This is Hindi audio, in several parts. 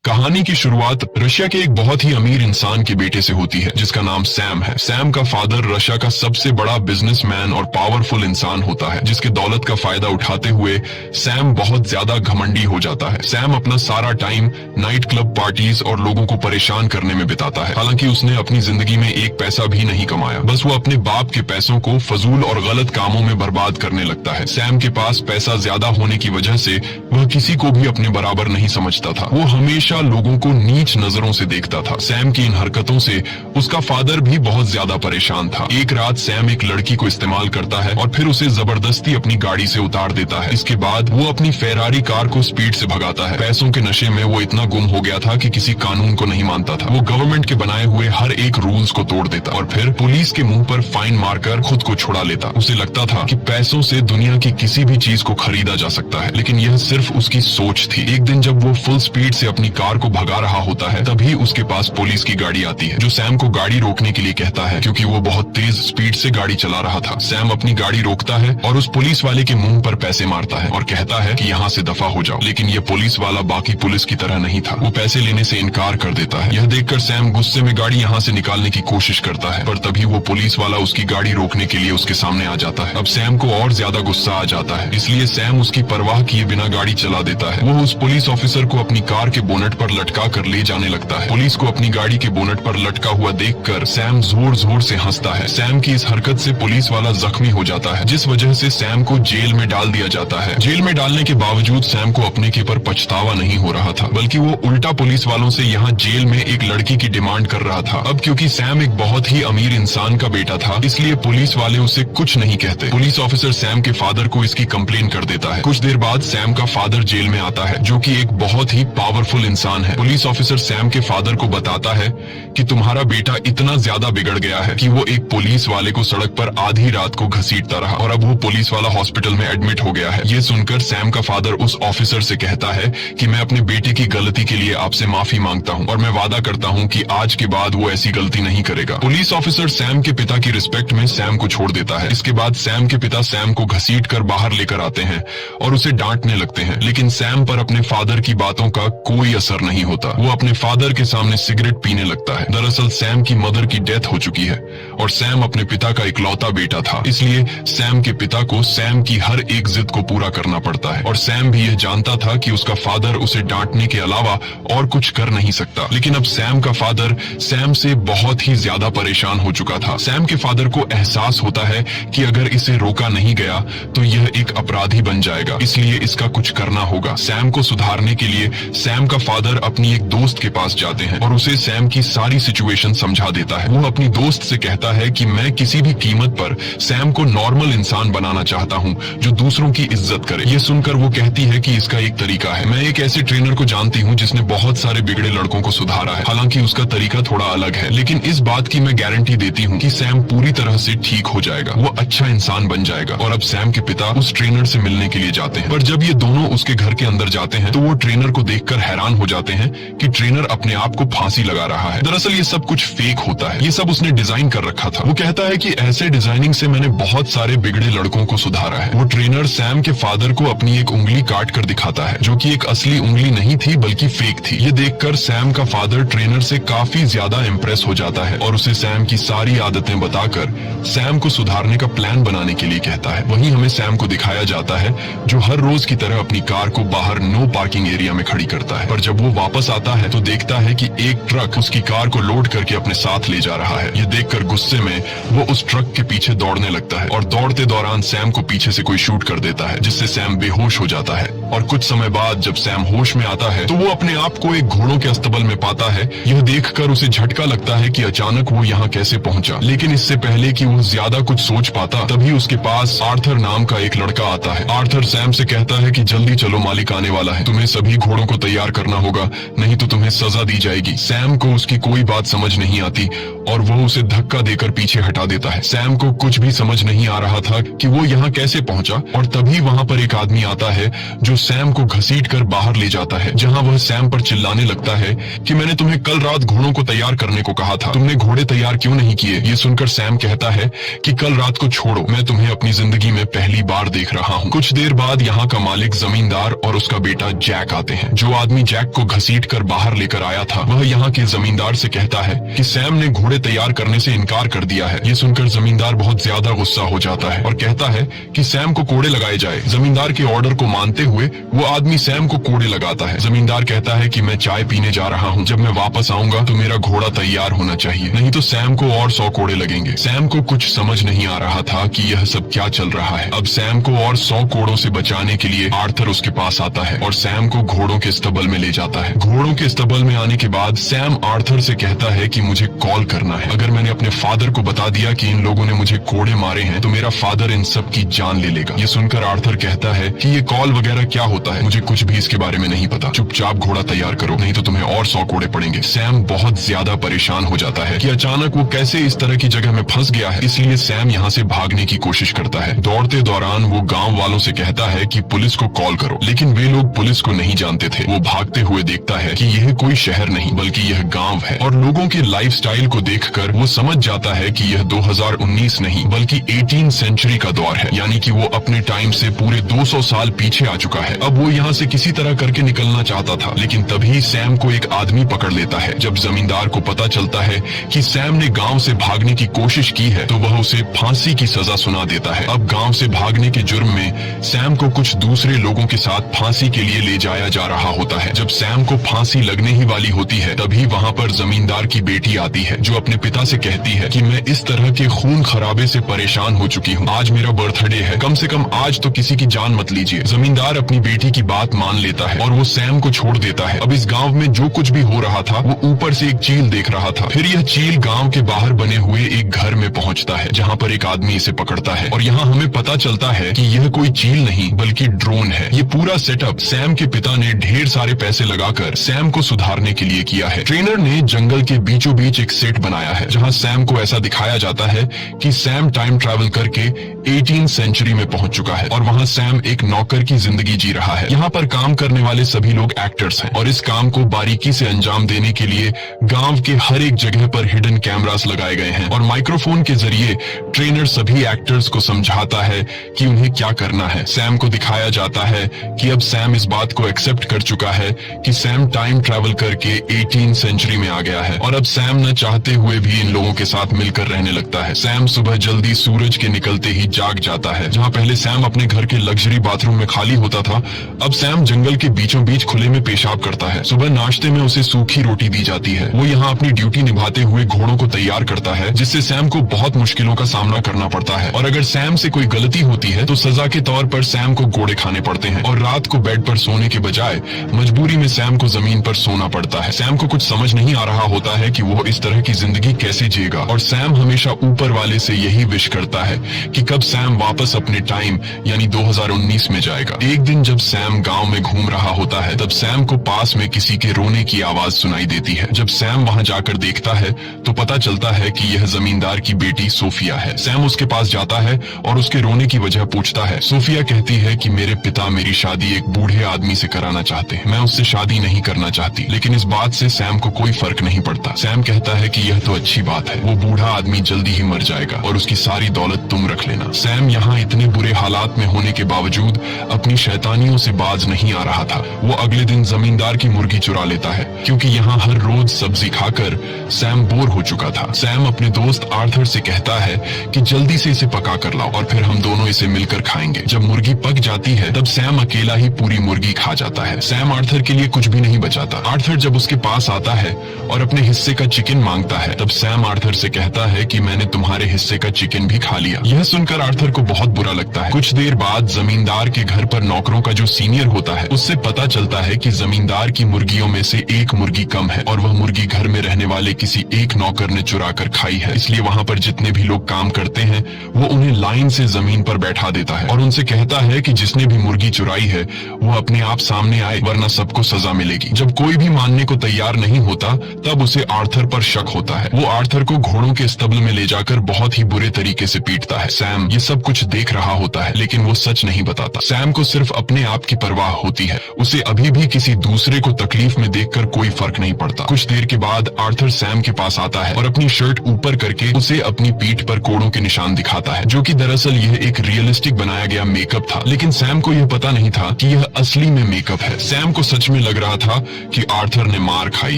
कहानी की शुरुआत रशिया के एक बहुत ही अमीर इंसान के बेटे से होती है जिसका नाम सैम है। सैम का फादर रशिया का सबसे बड़ा बिजनेसमैन और पावरफुल इंसान होता है जिसके दौलत का फायदा उठाते हुए सैम बहुत ज्यादा घमंडी हो जाता है। सैम अपना सारा टाइम नाइट क्लब पार्टीज और लोगों को परेशान करने में बिताता है। हालांकि उसने अपनी जिंदगी में एक पैसा भी नहीं कमाया, बस वो अपने बाप के पैसों को फजूल और गलत कामों में बर्बाद करने लगता है। सैम के पास पैसा ज्यादा होने की वजह से वह किसी को भी अपने बराबर नहीं समझता था। वो हमेशा लोगों को नीच नजरों से देखता था। सैम की इन हरकतों से उसका फादर भी बहुत ज्यादा परेशान था। एक रात सैम एक लड़की को इस्तेमाल करता है और फिर उसे जबरदस्ती अपनी गाड़ी से उतार देता है। इसके बाद वो अपनी फेरारी कार को स्पीड से भगाता है। पैसों के नशे में वो इतना गुम हो गया था कि किसी कानून को नहीं मानता था। वो गवर्नमेंट के बनाए हुए हर एक रूल्स को तोड़ देता और फिर पुलिस के मुंह पर फाइन मारकर खुद को छुड़ा लेता। उसे लगता था कि पैसों से दुनिया की किसी भी चीज को खरीदा जा सकता है, लेकिन यह सिर्फ उसकी सोच थी। एक दिन जब वो फुल स्पीड से अपनी कार को भगा रहा होता है तभी उसके पास पुलिस की गाड़ी आती है जो सैम को गाड़ी रोकने के लिए कहता है क्योंकि वो बहुत तेज स्पीड से गाड़ी चला रहा था। सैम अपनी गाड़ी रोकता है और उस पुलिस वाले के मुंह पर पैसे मारता है और कहता है कि यहाँ से दफा हो जाओ, लेकिन ये पुलिस वाला बाकी पुलिस की तरह नहीं था। वो पैसे लेने से इनकार कर देता है। यह देखकर सैम गुस्से में गाड़ी यहाँ से निकालने की कोशिश करता है, पर तभी वो पुलिस वाला उसकी गाड़ी रोकने के लिए उसके सामने आ जाता है। अब सैम को और ज्यादा गुस्सा आ जाता है, इसलिए सैम उसकी परवाह किए बिना गाड़ी चला देता है। वो उस पुलिस ऑफिसर को अपनी कार के बोनट पर लटका कर ले जाने लगता है। पुलिस को अपनी गाड़ी के बोनट पर लटका हुआ देखकर सैम जोर जोर से हंसता है। सैम की इस हरकत से पुलिस वाला जख्मी हो जाता है, जिस वजह से सैम को जेल में डाल दिया जाता है। जेल में डालने के बावजूद सैम को अपने के पर पछतावा नहीं हो रहा था, बल्कि वो उल्टा पुलिस वालों से यहाँ जेल में एक लड़की की डिमांड कर रहा था। अब क्योंकि सैम एक बहुत ही अमीर इंसान का बेटा था, इसलिए पुलिस वाले उसे कुछ नहीं कहते। पुलिस ऑफिसर सैम के फादर को इसकी कंप्लेन कर देता है। कुछ देर बाद सैम का फादर जेल में आता है, जो कि एक बहुत ही पावरफुल इंसान है। पुलिस ऑफिसर सैम के फादर को बताता है कि तुम्हारा बेटा इतना ज्यादा बिगड़ गया है कि वो एक पुलिस वाले को सड़क पर आधी रात को घसीटता रहा और अब वो पुलिस वाला हॉस्पिटल में एडमिट हो गया है। ये सुनकर सैम का फादर उस ऑफिसर से कहता है कि मैं अपने बेटे की गलती के लिए आपसे माफी मांगता हूँ और मैं वादा करता हूँ कि आज के बाद वो ऐसी गलती नहीं करेगा। पुलिस ऑफिसर सैम के पिता की रिस्पेक्ट में सैम को छोड़ देता है। इसके बाद सैम के पिता सैम को घसीट कर बाहर लेकर आते हैं और उसे डांटने लगते हैं, लेकिन सैम पर अपने फादर की बातों का कोई असर नहीं होता। वो अपने फादर के सामने सिगरेट पीने लगता है। दरअसल सैम की मदर की डेथ हो चुकी है और सैम अपने पिता का इकलौता बेटा था, इसलिए सैम के पिता को सैम की हर एक जिद को पूरा करना पड़ता है। और सैम भी यह जानता था कि उसका फादर उसे डांटने के अलावा और कुछ कर नहीं सकता। लेकिन अब सैम का फादर सैम से बहुत ही ज्यादा परेशान हो चुका था। सैम के फादर को एहसास होता है कि अगर इसे रोका नहीं गया तो यह एक अपराधी बन जाएगा, इसलिए इसका कुछ करना होगा। सैम को सुधारने के लिए सैम का फादर अपनी एक दोस्त के पास जाते हैं और उसे सैम की सारी सिचुएशन समझा देता है। वो अपनी दोस्त से कहता है कि मैं किसी भी कीमत पर सैम को नॉर्मल इंसान बनाना चाहता हूँ जो दूसरों की इज्जत करे। ये सुनकर वो कहती है कि इसका एक तरीका है। मैं एक ऐसे ट्रेनर को जानती हूँ जिसने बहुत सारे बिगड़े लड़कों को सुधारा है। हालांकि उसका तरीका थोड़ा अलग है, लेकिन इस बात की मैं गारंटी देती हूँ कि सैम पूरी तरह से ठीक हो जाएगा, वो अच्छा इंसान बन जाएगा। और अब सैम के पिता उस ट्रेनर से मिलने के लिए जाते हैं, पर जब ये दोनों उसके घर के अंदर जाते हैं तो वो ट्रेनर को देखकर हैरान हो जाते हैं कि ट्रेनर अपने आप को फांसी लगा रहा है। दरअसल ये सब कुछ फेक होता है, ये सब उसने डिजाइन कर रखा था। वो कहता है कि ऐसे डिजाइनिंग से मैंने बहुत सारे बिगड़े लड़कों को सुधारा है। वो ट्रेनर सैम के फादर को अपनी एक उंगली काट कर दिखाता है, जो कि एक असली उंगली नहीं थी बल्कि फेक थी। ये देखकर सैम का फादर ट्रेनर से काफी ज्यादा इम्प्रेस हो जाता है और उसे सैम की सारी आदतें बताकर सैम को सुधारने का प्लान बनाने के लिए कहता है। वहीं हमें सैम को दिखाया जाता है जो हर रोज की तरह अपनी कार को बाहर नो पार्किंग एरिया में खड़ी करता है, पर जब वो वापस आता है तो देखता है कि एक ट्रक उसकी कार को लोड करके अपने साथ ले जा रहा है। ये देखकर गुस्से में वो उस ट्रक के पीछे दौड़ने लगता है और दौड़ते दौरान सैम को पीछे से कोई शूट कर देता है, जिससे सैम बेहोश हो जाता है। और कुछ समय बाद जब सैम होश में आता है तो वो अपने आप को एक घोड़ों के अस्तबल में पाता है। यह देखकर उसे झटका लगता है कि अचानक वो यहाँ कैसे पहुंचा, लेकिन इससे पहले कि वो ज्यादा कुछ सोच पाता तभी उसके पास आर्थर नाम का एक लड़का आता है। आर्थर सैम से कहता है कि जल्दी चलो, मालिक आने वाला है, तुम्हें सभी घोड़ों को तैयार करना होगा, नहीं तो तुम्हें सजा दी जाएगी। सैम को उसकी कोई बात समझ नहीं आती और वो उसे धक्का देकर पीछे हटा देता है। सैम को कुछ भी समझ नहीं आ रहा था कि वो यहाँ कैसे पहुंचा, और तभी वहाँ पर एक आदमी आता है जो सैम को घसीटकर बाहर ले जाता है, जहाँ वह सैम पर चिल्लाने लगता है कि मैंने तुम्हें कल रात घोड़ों को तैयार करने को कहा था, तुमने घोड़े तैयार क्यों नहीं किए। ये सुनकर सैम कहता है कि कल रात को छोड़ो, मैं तुम्हें अपनी जिंदगी में पहली बार देख रहा हूँ। कुछ देर बाद यहाँ का मालिक, जमींदार और उसका बेटा जैक आते हैं। जो आदमी जैक को घसीटकर बाहर लेकर आया था वह यहाँ के जमींदार से कहता है कि सैम ने घोड़े तैयार करने से इनकार कर दिया है। ये सुनकर जमींदार बहुत ज्यादा गुस्सा हो जाता है और कहता है कि सैम को कोड़े लगाए जाए। जमींदार के ऑर्डर को मानते हुए वो आदमी सैम को कोड़े लगाता है। जमींदार कहता है कि मैं चाय पीने जा रहा हूँ, जब मैं वापस आऊंगा तो मेरा घोड़ा तैयार होना चाहिए, नहीं तो सैम को और 100 कोड़े लगेंगे। सैम को कुछ समझ नहीं आ रहा था कि यह सब क्या चल रहा है। अब सैम को और 100 कोड़ों से बचाने के लिए आर्थर उसके पास आता है और सैम को घोड़ों के स्तबल में ले जाता है। घोड़ों के स्तबल में आने के बाद सैम आर्थर से कहता है कि मुझे कॉल करना है। अगर मैंने अपने फादर को बता दिया कि इन लोगों ने मुझे कोड़े मारे हैं तो मेरा फादर इन सब की जान ले लेगा। ये सुनकर आर्थर कहता है कि ये कॉल वगैरह क्या होता है, मुझे कुछ भी इसके बारे में नहीं पता, चुपचाप घोड़ा तैयार करो, नहीं तो तुम्हें और 100 कोड़े पड़ेंगे। सैम बहुत ज्यादा परेशान हो जाता है कि अचानक वो कैसे इस तरह की जगह में फंस गया है, इसलिए सैम यहाँ से भागने की कोशिश करता है। दौड़ते दौरान वो गांव वालों से कहता है कि पुलिस को कॉल करो, लेकिन वे लोग पुलिस को नहीं जानते थे। वो भागते हुए देखता है कि यह कोई शहर नहीं बल्कि यह गांव है, और लोगों के लाइफस्टाइल को देखकर वो समझ जाता है कि यह 2019 नहीं बल्कि 18 सेंचुरी का दौर है, यानी कि वो अपने टाइम से पूरे 200 साल पीछे आ चुका है। अब वो यहाँ से किसी तरह करके निकलना चाहता था, लेकिन तभी सैम को एक आदमी पकड़ लेता है। जब जमींदार को पता चलता है कि सैम ने गांव से भागने की कोशिश की है तो वह उसे फांसी की सजा सुना देता है। अब गांव से भागने के जुर्म में सैम को कुछ दूसरे लोगों के साथ फांसी के लिए ले जाया जा रहा होता है। जब सैम को फांसी लगने ही वाली होती है तभी वहाँ पर जमींदार की बेटी आती है, जो अपने पिता से कहती है कि मैं इस तरह के खून खराबे से परेशान हो चुकी हूँ, आज मेरा बर्थडे है, कम से कम आज तो किसी की जान मत लीजिए। जमींदार अपनी बेटी की बात मान लेता है और वो सैम को छोड़ देता है। अब इस गांव में जो कुछ भी हो रहा था वो ऊपर से एक चील देख रहा था। फिर यह चील गांव के बाहर बने हुए एक घर में पहुंचता है, जहां पर एक आदमी इसे पकड़ता है, और यहाँ हमें पता चलता है कि यह कोई चील नहीं बल्कि ड्रोन है। ये पूरा सेटअप सैम के पिता ने ढेर सारे पैसे लगाकर सैम को सुधारने के लिए किया है। ट्रेनर ने जंगल के बीचों बीच एक सेट बनाया है जहाँ सैम को ऐसा दिखाया जाता है कि सैम टाइम ट्रैवल करके 18 सेंचुरी में पहुंच चुका है और वहाँ सैम एक नौकर की जिंदगी जी रहा है। यहाँ पर काम करने वाले सभी लोग एक्टर्स हैं और इस काम को बारीकी से अंजाम देने के लिए गांव के हर एक जगह पर हिडन कैमरास लगाए गए हैं और माइक्रोफोन के जरिए ट्रेनर सभी एक्टर्स को समझाता है कि उन्हें क्या करना है। सैम को दिखाया जाता है कि अब सैम इस बात को एक्सेप्ट कर चुका है कि सैम टाइम ट्रैवल करके 18 सेंचुरी में आ गया है और अब सैम न चाहते हुए भी इन लोगों के साथ मिलकर रहने लगता है। सैम सुबह जल्दी सूरज के निकलते ही जाग जाता है। जहाँ पहले सैम अपने घर के लग्जरी बाथरूम में खाली होता था, अब सैम जंगल के बीचों बीच खुले में पेशाब करता है। सुबह नाश्ते में उसे सूखी रोटी दी जाती है। वो यहाँ अपनी ड्यूटी निभाते हुए घोड़ों को तैयार करता है, जिससे सैम को बहुत मुश्किलों का सामना करना पड़ता है और अगर सैम से कोई गलती होती है तो सजा के तौर पर सैम को घोड़े खाने पड़ते हैं और रात को बेड पर सोने के बजाय मजबूरी में सैम को जमीन पर सोना पड़ता है। सैम को कुछ समझ नहीं आ रहा होता है कि वो इस तरह की जिंदगी कैसे जिएगा और सैम हमेशा ऊपर वाले से यही विश करता है कि कब सैम वापस अपने टाइम यानी 2019 में जाएगा। एक दिन जब सैम गांव में घूम रहा होता है तब सैम को पास में किसी के रोने की आवाज सुनाई देती है। जब सैम वहां जाकर देखता है तो पता चलता है कि यह जमींदार की बेटी सोफिया है। सैम उसके पास जाता है और उसके रोने की वजह पूछता है। सोफिया कहती है कि मेरे पिता मेरी शादी एक बूढ़े आदमी से कराना चाहते हैं, मैं उससे शादी नहीं करना चाहती, लेकिन इस बात से सैम को कोई फर्क नहीं पड़ता। सैम कहता है कि यह तो अच्छी बात है, वो बूढ़ा आदमी जल्दी ही मर जाएगा और उसकी सारी दौलत तुम रख लेना। सैम यहाँ इतने बुरे हालात में होने के बावजूद अपनी शैतानियों से बाज नहीं आ रहा था। वो अगले दिन जमींदार की मुर्गी चुरा लेता है क्योंकि यहाँ हर रोज सब्जी खाकर सैम बोर हो चुका था। सैम अपने दोस्त आर्थर से कहता है कि जल्दी से इसे पका कर लाओ और फिर हम दोनों इसे मिलकर खाएंगे। जब मुर्गी पक जाती है तब सैम अकेला ही पूरी मुर्गी खा जाता है। सैम आर्थर के लिए कुछ भी नहीं बचाता। आर्थर जब उसके पास आता है और अपने हिस्से का चिकन मांगता है तब सैम आर्थर से कहता है कि मैंने तुम्हारे हिस्से का चिकन भी खा लिया। यह सुनकर आर्थर को बहुत बुरा लगता है। कुछ देर बाद जमींदार के घर पर नौकरों का जो सीनियर होता है उससे पता चलता है कि जमींदार की मुर्गियों में से एक मुर्गी कम है और वह मुर्गी घर में रहने वाले किसी एक नौकर ने चुरा कर खाई है, इसलिए वहाँ पर जितने भी लोग काम काम करते हैं वो उन्हें लाइन से जमीन पर बैठा देता है और उनसे कहता है कि जिसने भी मुर्गी चुराई है वो अपने आप सामने आए, वरना सबको सजा मिलेगी। जब कोई भी मानने को तैयार नहीं होता तब उसे आर्थर पर शक होता है। वो आर्थर को घोड़ों के स्टबल में ले जाकर बहुत ही बुरे तरीके से पीटता है। सैम ये सब कुछ देख रहा होता है लेकिन वो सच नहीं बताता। सैम को सिर्फ अपने आप की परवाह होती है। उसे अभी भी किसी दूसरे को तकलीफ में देखकर कोई फर्क नहीं पड़ता। कुछ देर के बाद आर्थर सैम के पास आता है और अपनी शर्ट ऊपर करके उसे अपनी पीठ पर कोड़ों के निशान दिखाता है, जो कि दरअसल यह एक रियलिस्टिक बनाया गया मेकअप था। लेकिन सैम को यह पता नहीं था कि यह असली में मेकअप है। सैम को सच में लग रहा था कि आर्थर ने मार खाई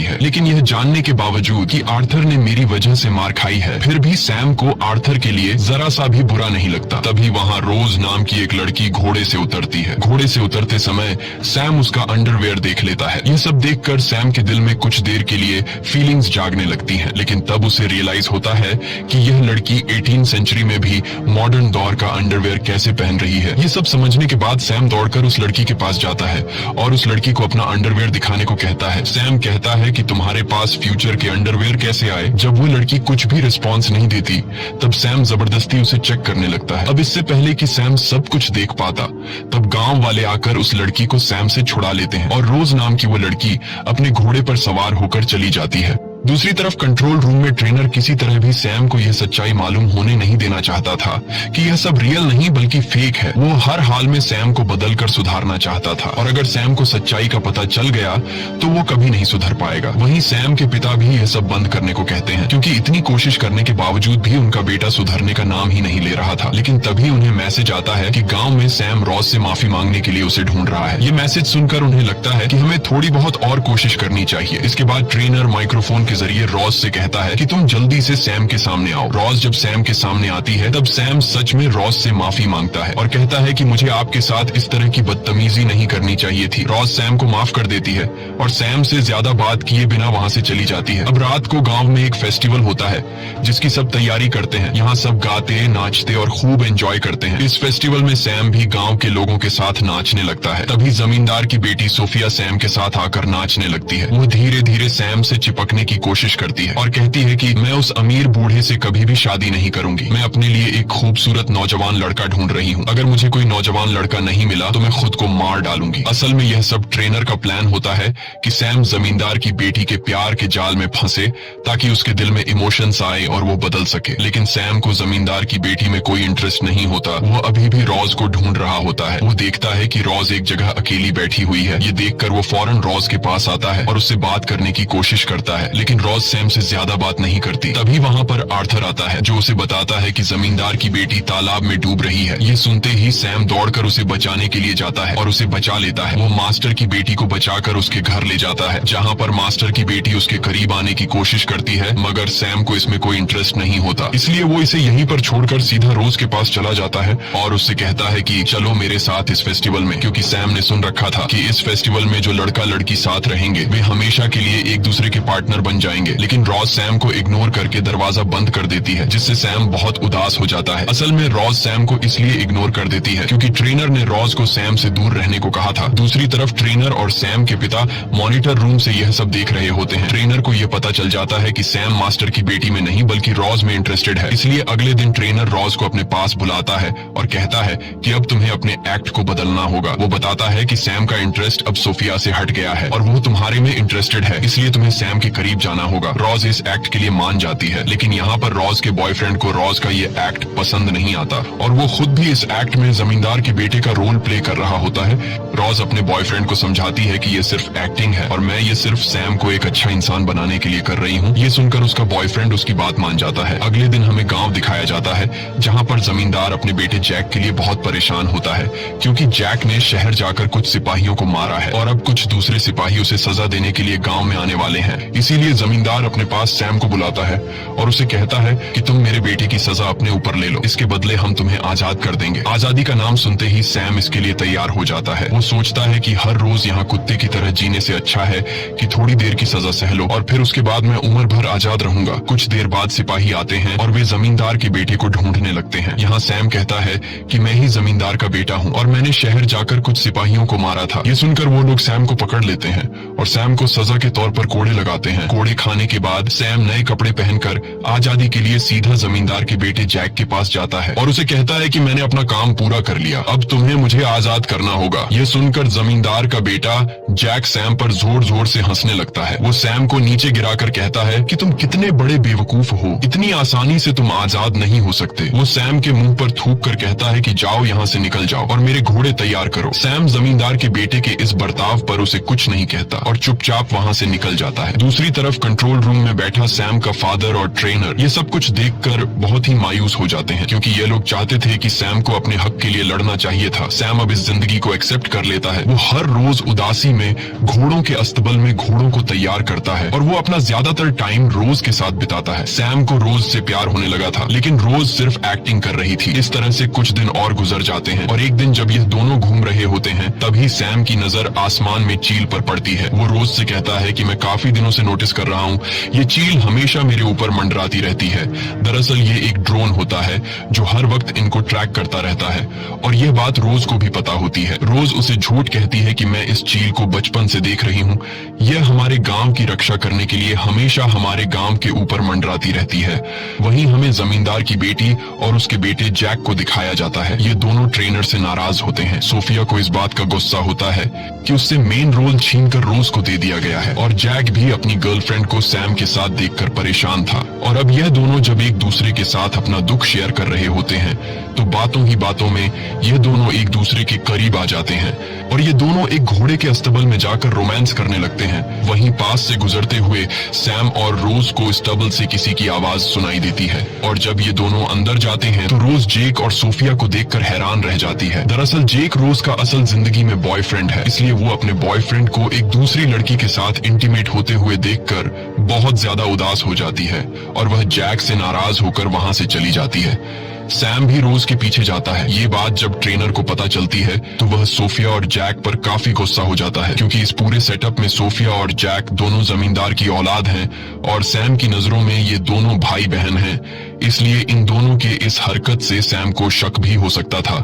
है, लेकिन यह जानने के बावजूद कि आर्थर ने मेरी वजह से मार खाई है, फिर भी सैम को आर्थर के लिए जरा सा भी बुरा नहीं लगता। तभी वहाँ रोज नाम की एक लड़की घोड़े से उतरती है। घोड़े से उतरते समय सैम उसका अंडरवेयर देख लेता है। यह सब देखकर सैम के दिल में कुछ देर के लिए फीलिंग्स जागने लगती हैं, लेकिन तब उसे रियलाइज होता है कि यह लड़की 18वीं सेंचुरी में भी मॉडर्न दौर का अंडरवेयर कैसे पहन रही है। ये सब समझने के बाद सैम दौड़कर उस लड़की के पास जाता है और उस लड़की को अपना अंडरवेयर दिखाने को कहता है। सैम कहता है कि तुम्हारे पास फ्यूचर के अंडरवेयर कैसे आए। जब वो लड़की कुछ भी रिस्पॉन्स नहीं देती तब सैम जबरदस्ती उसे चेक करने लगता है। अब इससे पहले कि सैम सब कुछ देख पाता तब गांव वाले आकर उस लड़की को सैम से छुड़ा लेते हैं और रोज नाम की वो लड़की अपने घोड़े पर सवार होकर चली जाती है। दूसरी तरफ कंट्रोल रूम में ट्रेनर किसी तरह भी सैम को यह सच्चाई मालूम होने नहीं देना चाहता था कि यह सब रियल नहीं बल्कि फेक है। वो हर हाल में सैम को बदलकर सुधारना चाहता था और अगर सैम को सच्चाई का पता चल गया तो वो कभी नहीं सुधर पाएगा। वहीं सैम के पिता भी यह सब बंद करने को कहते हैं, क्योंकि इतनी कोशिश करने के बावजूद भी उनका बेटा सुधरने का नाम ही नहीं ले रहा था। लेकिन तभी उन्हें मैसेज आता है कि गाँव में सैम रॉस से माफी मांगने के लिए उसे ढूंढ रहा है। ये मैसेज सुनकर उन्हें लगता है कि हमें थोड़ी बहुत और कोशिश करनी चाहिए। इसके बाद ट्रेनर माइक्रोफोन के जरिए रॉस से कहता है कि तुम जल्दी से सैम के सामने आओ। रॉस जब सैम के सामने आती है तब सैम सच में रॉस से माफी मांगता है और कहता है कि मुझे आपके साथ इस तरह की बदतमीजी नहीं करनी चाहिए थी। रॉस सैम को माफ कर देती है और सैम से ज्यादा बात किए बिना वहाँ से चली जाती है। अब रात को गाँव में एक फेस्टिवल होता है जिसकी सब तैयारी करते हैं। यहाँ सब गाते नाचते और खूब एंजॉय करते हैं। इस फेस्टिवल में सैम भी गाँव के लोगों के साथ नाचने लगता है। तभी जमींदार की बेटी सोफिया सैम के साथ आकर नाचने लगती है। वो धीरे धीरे सैम से चिपकने की कोशिश करती है और कहती है कि मैं उस अमीर बूढ़े से कभी भी शादी नहीं करूंगी। मैं अपने लिए एक खूबसूरत नौजवान लड़का ढूंढ रही हूँ। अगर मुझे कोई नौजवान लड़का नहीं मिला तो मैं खुद को मार डालूंगी। असल में यह सब ट्रेनर का प्लान होता है कि सैम जमींदार की बेटी के प्यार के जाल में फंसे ताकि उसके दिल में इमोशंस आए और वो बदल सके। लेकिन सैम को जमींदार की बेटी में कोई इंटरेस्ट नहीं होता। वो अभी भी रॉज को ढूंढ रहा होता है। वो देखता है कि रॉज एक जगह अकेली बैठी हुई है। ये देखकर वो फौरन रॉज के पास आता है और उससे बात करने की कोशिश करता है, लेकिन रॉज सैम से ज्यादा बात नहीं करती। तभी वहाँ पर आर्थर आता है जो उसे बताता है कि जमींदार की बेटी तालाब में डूब रही है। ये सुनते ही सैम दौड़कर उसे बचाने के लिए जाता है और उसे बचा लेता है। वो मास्टर की बेटी को बचाकर उसके घर ले जाता है, जहाँ पर मास्टर की बेटी उसके करीब आने की कोशिश करती है, मगर सैम को इसमें कोई इंटरेस्ट नहीं होता। इसलिए वो इसे यहीं पर छोड़कर सीधा रोज के पास चला जाता है और उससे कहता है कि चलो मेरे साथ इस फेस्टिवल में, क्योंकि सैम ने सुन रखा था कि इस फेस्टिवल में जो लड़का लड़की साथ रहेंगे वे हमेशा के लिए एक दूसरे के पार्टनर बन जाएंगे। लेकिन रॉज सैम को इग्नोर करके दरवाजा बंद कर देती है, जिससे सैम बहुत उदास हो जाता है। असल में रॉज सैम को इसलिए इग्नोर कर देती है क्योंकि ट्रेनर ने रॉज को सैम से दूर रहने को कहा था। दूसरी तरफ ट्रेनर और सैम के पिता मॉनिटर रूम से यह सब देख रहे होते हैं। ट्रेनर को यह पता चल जाता है कि सैम मास्टर की बेटी में नहीं बल्कि रॉज में इंटरेस्टेड है। इसलिए अगले दिन ट्रेनर रॉज को अपने पास बुलाता है और कहता है कि अब तुम्हें अपने एक्ट को बदलना होगा। वो बताता है कि सैम का इंटरेस्ट अब सोफिया से हट गया है और वो तुम्हारे में इंटरेस्टेड है, इसलिए तुम्हें सैम के करीब जाना होगा। रॉज इस एक्ट के लिए मान जाती है, लेकिन यहाँ पर रॉज के बॉयफ्रेंड को रॉज का ये एक्ट पसंद नहीं आता और वो खुद भी इस एक्ट में जमींदार के बेटे का रोल प्ले कर रहा होता है। रॉज अपने बॉयफ्रेंड को समझाती है कि ये सिर्फ एक्टिंग है और मैं ये सिर्फ सैम को एक अच्छा इंसान बनाने के लिए कर रही हूँ। ये सुनकर उसका बॉयफ्रेंड उसकी बात मान जाता है। अगले दिन हमें गाँव दिखाया जाता है जहाँ पर जमींदार अपने बेटे जैक के लिए बहुत परेशान होता है क्योंकि जैक ने शहर जाकर कुछ सिपाहियों को मारा है और अब कुछ दूसरे सिपाही उसे सजा देने के लिए गाँव में आने वाले हैं। इसीलिए जमींदार अपने पास सैम को बुलाता है और उसे कहता है कि तुम मेरे बेटे की सजा अपने ऊपर ले लो, इसके बदले हम तुम्हें आजाद कर देंगे। आजादी का नाम सुनते ही सैम इसके लिए तैयार हो जाता है। वो सोचता है कि हर रोज यहाँ कुत्ते की तरह जीने से अच्छा है कि थोड़ी देर की सजा सह लो और फिर उसके बाद मैं उम्र भर आजाद रहूंगा। कुछ देर बाद सिपाही आते हैं और वे जमींदार के बेटे को ढूंढने लगते हैं। यहाँ सैम कहता है कि मैं ही जमींदार का बेटा हूँ और मैंने शहर जाकर कुछ सिपाहियों को मारा था। ये सुनकर वो लोग सैम को पकड़ लेते हैं और सैम को सजा के तौर पर कोड़े लगाते हैं। कोड़े कपड़े खाने के बाद सैम नए कपड़े पहनकर आजादी के लिए सीधा जमींदार के बेटे जैक के पास जाता है और उसे कहता है कि मैंने अपना काम पूरा कर लिया, अब तुम्हें मुझे आजाद करना होगा। ये सुनकर जमींदार का बेटा जैक सैम पर जोर जोर से हंसने लगता है। वो सैम को नीचे गिराकर कहता है कि तुम कितने बड़े बेवकूफ हो, इतनी आसानी से तुम आजाद नहीं हो सकते। वो सैम के मुंह पर थूक कर कहता है कि जाओ यहाँ से निकल जाओ और मेरे घोड़े तैयार करो। सैम जमींदार के बेटे के इस बर्ताव पर उसे कुछ नहीं कहता और चुपचाप वहाँ से निकल जाता है। दूसरी तरफ कंट्रोल रूम में बैठा सैम का फादर और ट्रेनर ये सब कुछ देखकर बहुत ही मायूस हो जाते हैं, क्योंकि ये लोग चाहते थे कि सैम को अपने हक के लिए लड़ना चाहिए था। सैम अब इस जिंदगी को एक्सेप्ट कर लेता है। वो हर रोज उदासी में घोड़ों के अस्तबल में घोड़ों को तैयार करता है और वो अपना ज्यादातर टाइम रोज के साथ बिताता है। सैम को रोज से प्यार होने लगा था, लेकिन रोज सिर्फ एक्टिंग कर रही थी। इस तरह से कुछ दिन और गुजर जाते हैं और एक दिन जब ये दोनों घूम रहे होते हैं तभी सैम की नजर आसमान में चील पर पड़ती है। वो रोज से कहता है कि मैं काफी दिनों से नोटिस कर रहा हूँ ये चील हमेशा मेरे ऊपर मंडराती रहती है। दरअसल ये एक ड्रोन होता है जो हर वक्त इनको ट्रैक करता रहता है और यह बात रोज को भी पता होती है। रोज उसे झूठ कहती है कि मैं इस चील को बचपन से देख रही हूँ, यह हमारे गांव की रक्षा करने के लिए हमेशा हमारे गांव के ऊपर मंडराती रहती है। वहीं हमें जमींदार की बेटी और उसके बेटे जैक को दिखाया जाता है। ये दोनों ट्रेनर से नाराज होते हैं। सोफिया को इस बात का गुस्सा होता है कि उससे मेन रोल छीनकर रोज को दे दिया गया है और जैक भी अपनी गर्लफ्रेंड को सैम के साथ देखकर परेशान था। और अब यह दोनों जब एक दूसरे के साथ अपना दुख शेयर कर रहे होते हैं तो बातों ही बातों में ये दोनों एक दूसरे के करीब आ जाते हैं और ये दोनों एक घोड़े के अस्तबल में जाकर रोमांस करने लगते हैं। वहीं पास से गुजरते हुए सैम और रोज को स्टबल से किसी की आवाज सुनाई देती है और जब ये दोनों अंदर जाते हैं तो रोज जेक और सोफिया को देखकर हैरान रह जाती है। दरअसल जेक रोज का असल जिंदगी में बॉयफ्रेंड है, इसलिए वो अपने बॉयफ्रेंड को एक दूसरी लड़की के साथ इंटीमेट होते हुए देखकर बहुत ज्यादा उदास हो जाती है और वह जैक से नाराज होकर वहां से चली जाती है। सैम भी रोज के पीछे जाता है। ये बात जब ट्रेनर को पता चलती है तो वह सोफिया और जैक पर काफी गुस्सा हो जाता है, क्योंकि इस पूरे सेटअप में सोफिया और जैक दोनों जमींदार की औलाद हैं और सैम की नजरों में ये दोनों भाई बहन हैं। इसलिए इन दोनों के इस हरकत से सैम को शक भी हो सकता था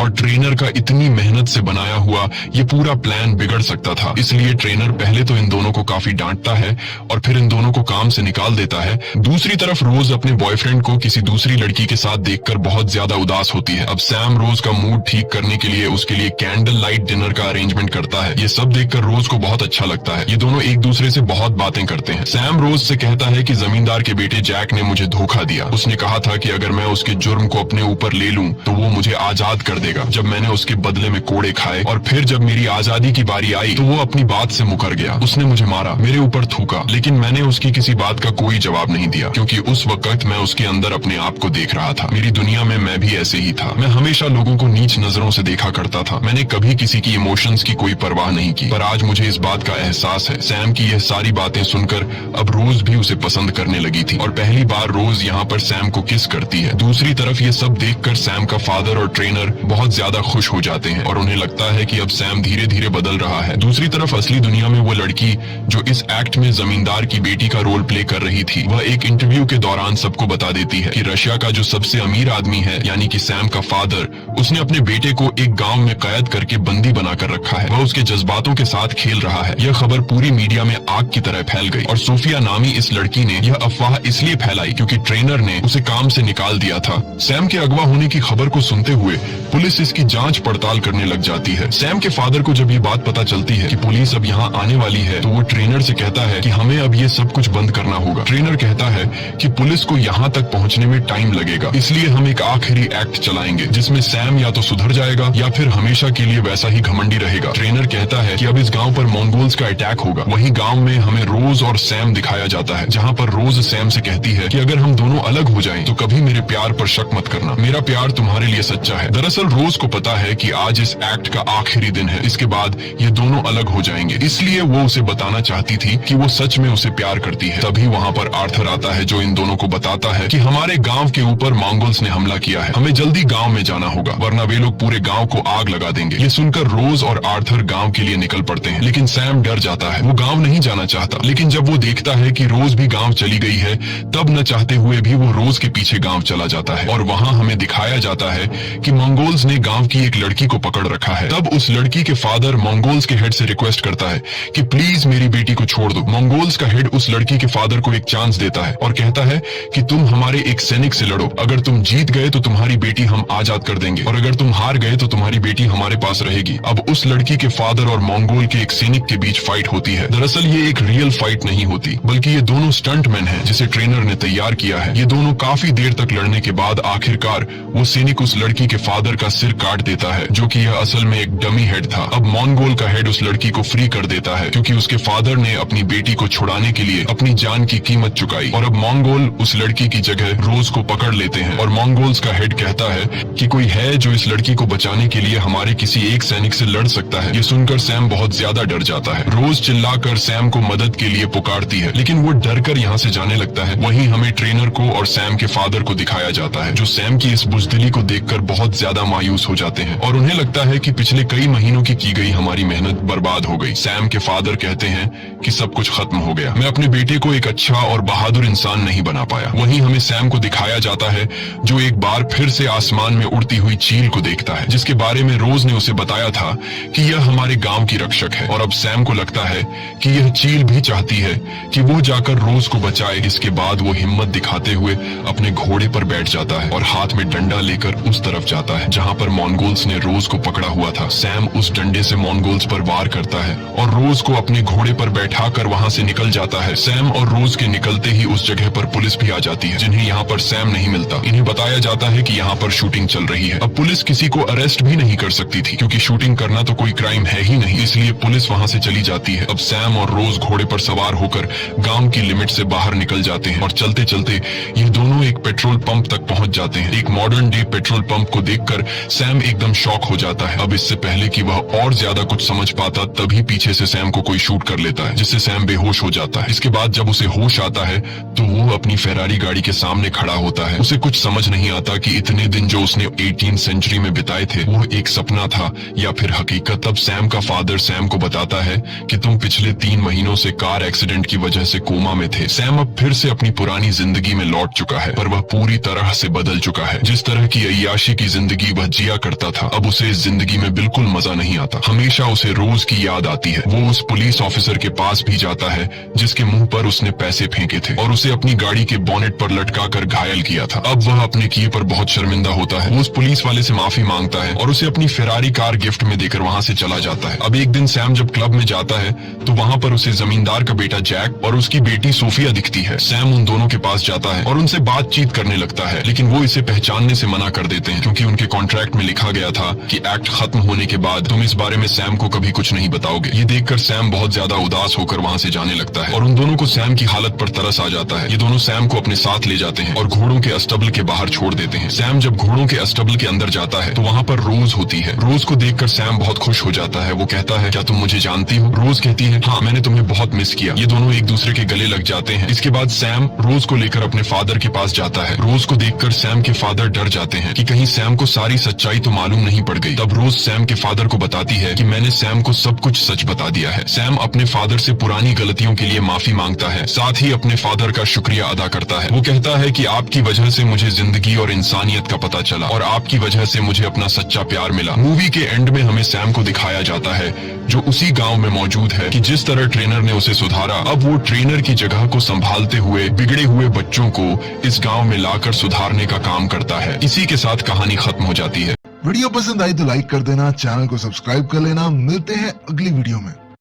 और ट्रेनर का इतनी मेहनत से बनाया हुआ ये पूरा प्लान बिगड़ सकता था। इसलिए ट्रेनर पहले तो इन दोनों को काफी डांटता है और फिर इन दोनों को काम से निकाल देता है। दूसरी तरफ रोज अपने बॉयफ्रेंड को किसी दूसरी लड़की के साथ देखकर बहुत ज्यादा उदास होती है। अब सैम रोज का मूड ठीक करने के लिए उसके लिए कैंडल लाइट डिनर का अरेंजमेंट करता है। ये सब देखकर रोज को बहुत अच्छा लगता है। ये दोनों एक दूसरे से बहुत बातें करते हैं। सैम रोज से कहता है कि जमींदार के बेटे जैक ने मुझे धोखा दिया। उसने कहा था कि अगर मैं उसके जुर्म को अपने ऊपर ले लूं तो वो मुझे आजाद कर देगा। जब मैंने उसके बदले में कोड़े खाए और फिर जब मेरी आजादी की बारी आई तो वो अपनी बात से मुकर गया। उसने मुझे मारा, मेरे ऊपर थूका, लेकिन मैंने उसकी किसी बात का कोई जवाब नहीं दिया, क्योंकि उस वक्त मैं उसके अंदर अपने आप को देख रहा था। मेरी दुनिया में मैं भी ऐसे ही था। मैं हमेशा लोगों को नीच नजरों से देखा करता था। मैंने कभी किसी की इमोशंस की कोई परवाह नहीं की, पर आज मुझे इस बात का एहसास है। सैम की यह सारी बातें सुनकर अब रोज भी उसे पसंद करने लगी थी और पहली बार रोज यहाँ पर सैम को किस करती है। दूसरी तरफ ये सब देखकर सैम का फादर और ट्रेनर बहुत ज्यादा खुश हो जाते हैं और उन्हें लगता है कि अब सैम धीरे धीरे बदल रहा है। दूसरी तरफ असली दुनिया में वो लड़की जो इस एक्ट में जमींदार की बेटी का रोल प्ले कर रही थी, वह एक इंटरव्यू के दौरान सबको बता देती है कि रशिया का जो सबसे अमीर आदमी है यानी कि सैम का फादर, उसने अपने बेटे को एक गांव में कैद करके बंदी बनाकर रखा है। वह उसके जज्बातों के साथ खेल रहा है। यह खबर पूरी मीडिया में आग की तरह फैल गई और सोफिया नामी इस लड़की ने यह अफवाह इसलिए फैलाई क्योंकि ट्रेनर ने उसे काम से निकाल दिया था। सैम के अगवा होने की खबर को सुनते हुए पुलिस इसकी जांच पड़ताल करने लग जाती है। सैम के फादर को जब ये बात पता चलती है कि पुलिस अब यहाँ आने वाली है तो वो ट्रेनर से कहता है कि हमें अब ये सब कुछ बंद करना होगा। ट्रेनर कहता है कि पुलिस को यहाँ तक पहुँचने में टाइम लगेगा, इसलिए हम एक आखिरी एक्ट चलाएंगे जिसमें सैम या तो सुधर जाएगा या फिर हमेशा के लिए वैसा ही घमंडी रहेगा। ट्रेनर कहता है कि अब इस गांव पर मंगोल्स का अटैक होगा। वहीं गांव में हमें रोज और सैम दिखाया जाता है, जहां पर रोज सैम से कहती है कि अगर हम दोनों अलग हो जाएं तो कभी मेरे प्यार पर शक मत करना, मेरा प्यार तुम्हारे लिए सच्चा है। दरअसल रोज को पता है कि आज इस एक्ट का आखिरी दिन है, इसके बाद ये दोनों अलग हो जाएंगे, इसलिए वो उसे बताना चाहती थी कि वो सच में उसे प्यार करती है। तभी वहाँ पर आर्थर आता है जो इन दोनों को बताता है कि हमारे गाँव के ऊपर मंगोल्स ने हमला किया है, हमें जल्दी गाँव में जाना होगा। वरना वे लोग पूरे गांव को आग लगा देंगे। ये सुनकर रोज और आर्थर गांव के लिए निकल पड़ते हैं, लेकिन सैम डर जाता है। वो गांव नहीं जाना चाहता, लेकिन जब वो देखता है कि रोज भी गांव चली गई है, तब न चाहते हुए भी वो रोज के पीछे गांव चला जाता है। और वहां हमें दिखाया जाता है कि मंगोल्स ने गांव की एक लड़की को पकड़ रखा है। तब उस लड़की के फादर मंगोल्स के हेड से रिक्वेस्ट करता है कि प्लीज मेरी बेटी को छोड़ दो। मंगोल्स का हेड उस लड़की के फादर को एक चांस देता है और कहता है कि तुम हमारे एक सैनिक से लड़ो, अगर तुम जीत गए तो तुम्हारी बेटी हम आजाद कर देंगे, और अगर तुम हार गए तो तुम्हारी बेटी हमारे पास रहेगी। अब उस लड़की के फादर और मंगोल के एक सैनिक के बीच फाइट होती है। दरअसल ये एक रियल फाइट नहीं होती, बल्कि ये दोनों स्टंटमैन हैं जिसे ट्रेनर ने तैयार किया है। ये दोनों काफी देर तक लड़ने के बाद आखिरकार वो सैनिक उस लड़की के फादर का सिर काट देता है, जो कि यह असल में एक डमी हेड था। अब मंगोल का हेड उस लड़की को फ्री कर देता है, क्योंकि उसके फादर ने अपनी बेटी को छुड़ाने के लिए अपनी जान की कीमत चुकाई। और अब मंगोल उस लड़की की जगह रोज को पकड़ लेते हैं, और मंगोल्स का हेड कहता है कि कोई है जो इस लड़की को बचाने के लिए हमारे किसी एक सैनिक से लड़ सकता है। ये सुनकर सैम बहुत ज्यादा डर जाता है। रोज चिल्लाकर सैम को मदद के लिए पुकारती है, लेकिन वो डरकर यहाँ से जाने लगता है। वहीं हमें ट्रेनर को और सैम के फादर को दिखाया जाता है, जो सैम की इस बुजदिली को देखकर बहुत ज्यादा मायूस हो जाते हैं और उन्हें लगता है कि पिछले कई महीनों की गई हमारी मेहनत बर्बाद हो गई। सैम के फादर कहते हैं कि सब कुछ खत्म हो गया, मैं अपने बेटे को एक अच्छा और बहादुर इंसान नहीं बना पाया। वहीं हमें सैम को दिखाया जाता है, जो एक बार फिर से आसमान में उड़ती हुई चील को देखता है, जिसके बारे में रोज ने उसे बताया था कि यह हमारे गांव की रक्षक है। और अब सैम को लगता है कि यह चील भी चाहती है कि वो जाकर रोज को बचाए। इसके बाद वो हिम्मत दिखाते हुए अपने घोड़े पर बैठ जाता है और हाथ में डंडा लेकर उस तरफ जाता है जहां पर मंगोल्स ने रोज को पकड़ा हुआ था। सैम उस डंडे से मंगोल्स पर वार करता है और रोज को अपने घोड़े पर बैठाकर वहां से निकल जाता है। सैम और रोज के निकलते ही उस जगह पर पुलिस भी आ जाती है, जिन्हें यहाँ पर सैम नहीं मिलता। इन्हें बताया जाता है कि यहाँ पर शूटिंग चल रही है। अब पुलिस किसी को अरेस्ट भी नहीं कर सकती थी, क्योंकि शूटिंग करना तो कोई क्राइम है ही नहीं, इसलिए पुलिस वहां से चली जाती है। अब सैम और रोज घोड़े पर सवार होकर गांव की लिमिट से बाहर निकल जाते हैं और चलते चलते ये दोनों एक पेट्रोल पंप तक पहुंच जाते हैं। एक मॉडर्न डे पेट्रोल पंप को देखकर सैम एकदम शॉक हो जाता है। अब इससे पहले कि वह और ज्यादा कुछ समझ पाता, तभी पीछे से सैम को कोई शूट कर लेता है, जिससे सैम बेहोश हो जाता है। इसके बाद जब उसे होश आता है तो वो अपनी फेरारी गाड़ी के सामने खड़ा होता है। उसे कुछ समझ नहीं आता कि इतने दिन जो उसने 18th सेंचुरी में बिताए थे वो एक सपना था या फिर हकीकत। तब सैम का फादर सैम को बताता है कि तुम पिछले 3 महीनों से कार एक्सीडेंट की वजह से कोमा में थे। सैम अब फिर से अपनी पुरानी जिंदगी में लौट चुका है, पर वह पूरी तरह से बदल चुका है। जिस तरह की अय्याशी की जिंदगी वह जिया करता था, अब उसे इस जिंदगी में बिल्कुल मजा नहीं आता। हमेशा उसे रोज की याद आती है। वो उस पुलिस ऑफिसर के पास भी जाता है जिसके मुंह पर उसने पैसे फेंके थे और उसे अपनी गाड़ी के बोनेट पर लटका कर घायल किया था। अब वह अपने किए पर बहुत शर्मिंदा होता है। वो उस पुलिस वाले से माफी मांगता है और उसे अपनी फेरारी कार गिफ्ट में देकर वहां से चला जाता है। अब एक दिन सैम जब क्लब में जाता है तो वहां पर उसे जमींदार का बेटा जैक और उसकी बेटी सोफिया दिखती है। सैम उन दोनों के पास जाता है और उनसे बातचीत करने लगता है, लेकिन वो इसे पहचानने से मना कर देते हैं, क्योंकि उनके कॉन्ट्रैक्ट में लिखा गया था कि एक्ट खत्म होने के बाद तुम इस बारे में सैम को कभी कुछ नहीं बताओगे। ये देखकर सैम बहुत ज्यादा उदास होकर वहां से जाने लगता है और उन दोनों को सैम की हालत पर तरस आ जाता है। ये दोनों सैम को अपने साथ ले जाते हैं और घोड़ों के अस्तबल के बाहर छोड़ देते हैं। सैम जब घोड़ों के अस्तबल के अंदर जाता है तो वहाँ पर रोज होती है। रोज को देखकर सैम बहुत खुश हो जाता है। वो कहता है, क्या तुम मुझे जानती हो? रोज कहती है, हाँ, मैंने तुम्हें बहुत मिस किया। ये दोनों एक दूसरे के गले लग जाते हैं। इसके बाद सैम रोज को लेकर अपने फादर के पास जाता है। रोज को देखकर सैम के फादर डर जाते हैं कि कहीं सैम को सारी सच्चाई तो मालूम नहीं पड़ गई। तब रोज सैम के फादर को बताती है कि मैंने सैम को सब कुछ सच बता दिया है। सैम अपने फादर से पुरानी गलतियों के लिए माफी मांगता है, साथ ही अपने फादर का शुक्रिया अदा करता है। वो कहता है कि आपकी वजह से मुझे जिंदगी और इंसानियत का पता चला और आपकी वजह से मुझे अपना सच्चा प्यार मिला। मूवी के एंड में हमें सैम को दिखाया जाता है जो उसी गांव में मौजूद है कि जिस तरह ट्रेनर ने उसे सुधारा, अब वो ट्रेनर की जगह को संभालते हुए बिगड़े हुए बच्चों को इस गांव में लाकर सुधारने का काम करता है। इसी के साथ कहानी खत्म हो जाती है। वीडियो पसंद आई तो लाइक कर देना, चैनल को सब्सक्राइब कर लेना। मिलते हैं अगली वीडियो में।